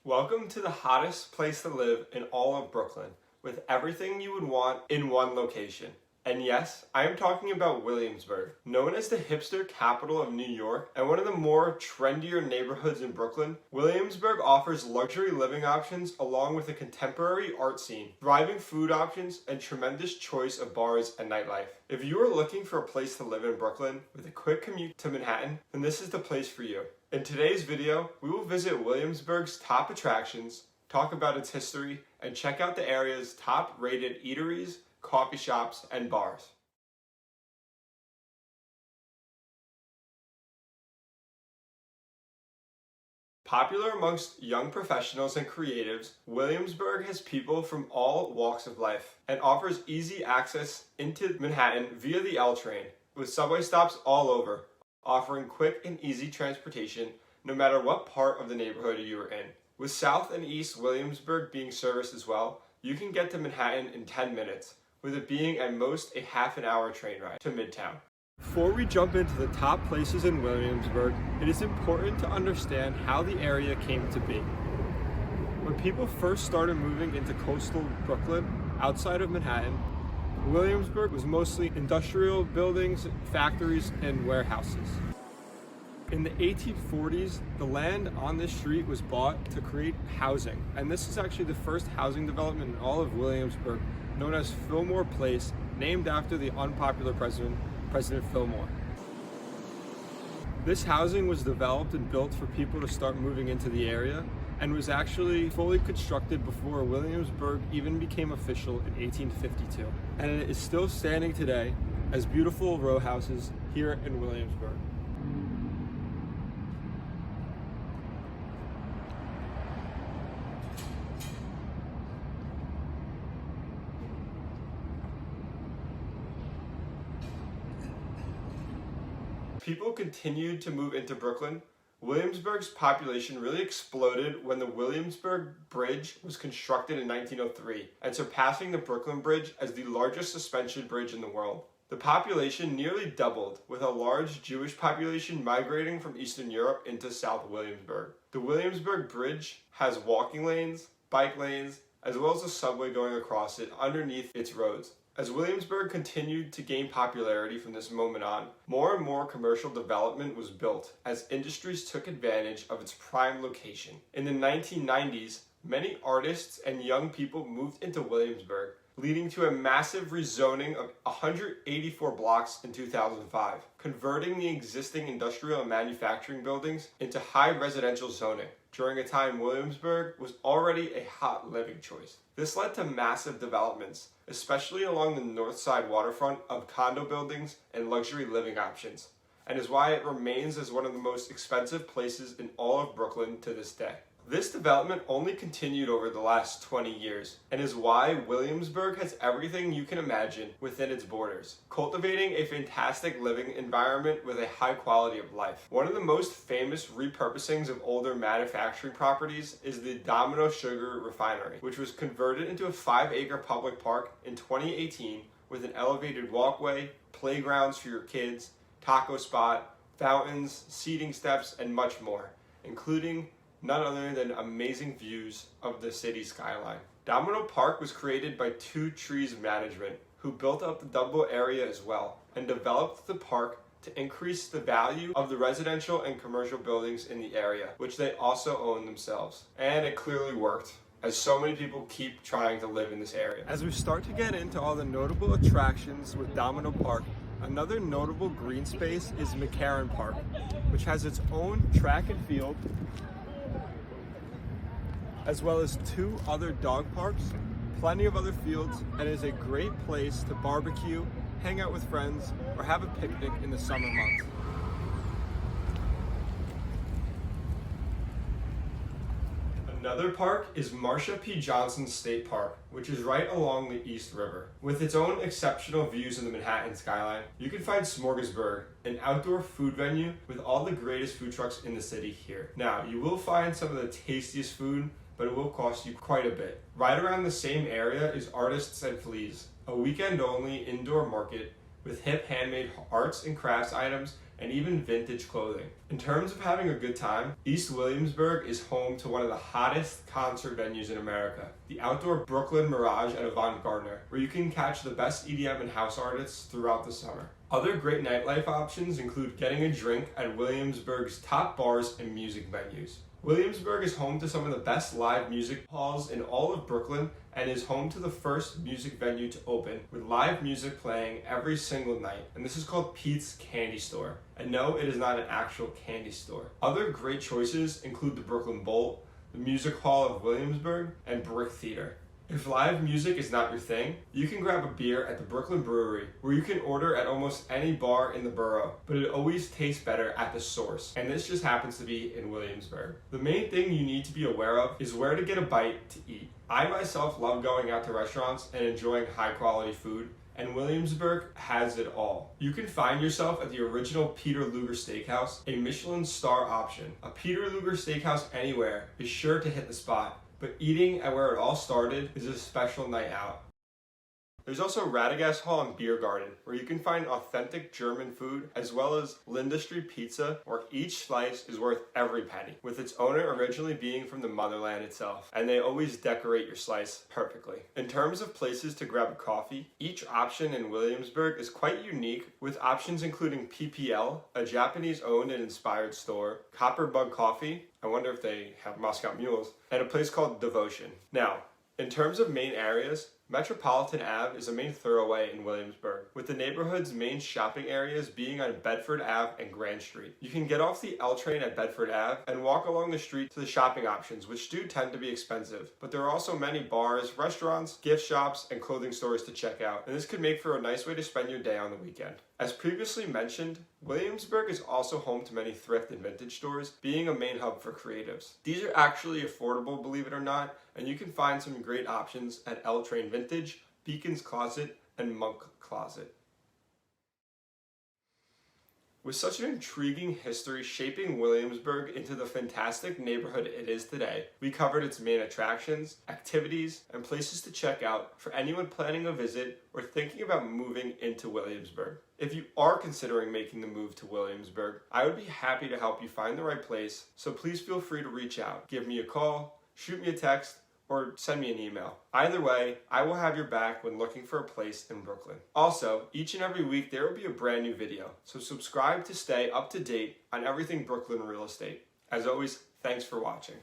Welcome to the hottest place to live in all of Brooklyn, with everything you would want in one location. And yes, I am talking about Williamsburg. Known as the hipster capital of New York and one of the more trendier neighborhoods in Brooklyn, Williamsburg offers luxury living options along with a contemporary art scene, thriving food options, and tremendous choice of bars and nightlife. If you are looking for a place to live in Brooklyn with a quick commute to Manhattan, then this is the place for you. In today's video, we will visit Williamsburg's top attractions, talk about its history, and check out the area's top-rated eateries, coffee shops, and bars. Popular amongst young professionals and creatives, Williamsburg has people from all walks of life and offers easy access into Manhattan via the L train, with subway stops all over, offering quick and easy transportation no matter what part of the neighborhood you are in. With South and East Williamsburg being serviced as well, you can get to Manhattan in 10 minutes, with it being at most a half an hour train ride to Midtown. Before we jump into the top places in Williamsburg, it is important to understand how the area came to be. When people first started moving into coastal Brooklyn, outside of Manhattan, Williamsburg was mostly industrial buildings, factories, and warehouses. In the 1840s, the land on this street was bought to create housing, and this is actually the first housing development in all of Williamsburg, known as Fillmore Place, named after the unpopular President Fillmore. This housing was developed and built for people to start moving into the area, and was actually fully constructed before Williamsburg even became official in 1852. And it is still standing today as beautiful row houses here in Williamsburg. People continued to move into Brooklyn. Williamsburg's population really exploded when the Williamsburg Bridge was constructed in 1903 and surpassing the Brooklyn Bridge as the largest suspension bridge in the world. The population nearly doubled, with a large Jewish population migrating from Eastern Europe into South Williamsburg. The Williamsburg Bridge has walking lanes, bike lanes, as well as a subway going across it underneath its roads. As Williamsburg continued to gain popularity from this moment on, more and more commercial development was built as industries took advantage of its prime location. In the 1990s, many artists and young people moved into Williamsburg, leading to a massive rezoning of 184 blocks in 2005, converting the existing industrial and manufacturing buildings into high residential zoning, during a time Williamsburg was already a hot living choice. This led to massive developments, especially along the north side waterfront, of condo buildings and luxury living options, and is why it remains as one of the most expensive places in all of Brooklyn to this day. This development only continued over the last 20 years, and is why Williamsburg has everything you can imagine within its borders, cultivating a fantastic living environment with a high quality of life. One of the most famous repurposings of older manufacturing properties is the Domino Sugar Refinery, which was converted into a 5-acre public park in 2018 with an elevated walkway, playgrounds for your kids, taco spot, fountains, seating steps, and much more, including none other than amazing views of the city skyline. Domino Park was created by Two Trees Management, who built up the Dumbo area as well, and developed the park to increase the value of the residential and commercial buildings in the area, which they also own themselves. And it clearly worked, as so many people keep trying to live in this area. As we start to get into all the notable attractions with Domino Park, another notable green space is McCarren Park, which has its own track and field, as well as 2 other dog parks, plenty of other fields, and is a great place to barbecue, hang out with friends, or have a picnic in the summer months. Another park is Marsha P. Johnson State Park, which is right along the East River. With its own exceptional views of the Manhattan skyline, you can find Smorgasburg, an outdoor food venue with all the greatest food trucks in the city here. Now, you will find some of the tastiest food, but it will cost you quite a bit. Right around the same area is Artists and Fleas, a weekend-only indoor market with hip handmade arts and crafts items and even vintage clothing. In terms of having a good time, East Williamsburg is home to one of the hottest concert venues in America, the outdoor Brooklyn Mirage at Avant Gardner, where you can catch the best EDM and house artists throughout the summer. Other great nightlife options include getting a drink at Williamsburg's top bars and music venues. Williamsburg is home to some of the best live music halls in all of Brooklyn and is home to the first music venue to open with live music playing every single night, and this is called Pete's Candy Store. And no, it is not an actual candy store. Other great choices include the Brooklyn Bowl, the Music Hall of Williamsburg, and Brick Theater. If live music is not your thing, you can grab a beer at the Brooklyn Brewery, where you can order at almost any bar in the borough, but it always tastes better at the source, and this just happens to be in Williamsburg. The main thing you need to be aware of is where to get a bite to eat. I myself love going out to restaurants and enjoying high quality food, and Williamsburg has it all. You can find yourself at the original Peter Luger Steakhouse, a Michelin star option. A Peter Luger Steakhouse anywhere is sure to hit the spot, but eating at where it all started is a special night out. There's also Radagast Hall and Beer Garden, where you can find authentic German food, as well as Linda Street Pizza, where each slice is worth every penny, with its owner originally being from the motherland itself, and they always decorate your slice perfectly. In terms of places to grab a coffee, each option in Williamsburg is quite unique, with options including PPL, a Japanese-owned and inspired store, Copper Bug Coffee, I wonder if they have Moscow Mules, and a place called Devotion. Now, in terms of main areas, Metropolitan Ave is a main thoroughway in Williamsburg, with the neighborhood's main shopping areas being on Bedford Ave and Grand Street. You can get off the L train at Bedford Ave and walk along the street to the shopping options, which do tend to be expensive, but there are also many bars, restaurants, gift shops, and clothing stores to check out, and this could make for a nice way to spend your day on the weekend. As previously mentioned, Williamsburg is also home to many thrift and vintage stores, being a main hub for creatives. These are actually affordable, believe it or not, and you can find some great options at L Train Vintage, Beacon's Closet, and Monk Closet. With such an intriguing history shaping Williamsburg into the fantastic neighborhood it is today, we covered its main attractions, activities, and places to check out for anyone planning a visit or thinking about moving into Williamsburg. If you are considering making the move to Williamsburg, I would be happy to help you find the right place, so please feel free to reach out. Give me a call, shoot me a text, or send me an email. Either way, I will have your back when looking for a place in Brooklyn. Also, each and every week there will be a brand new video, so subscribe to stay up to date on everything Brooklyn real estate. As always, thanks for watching.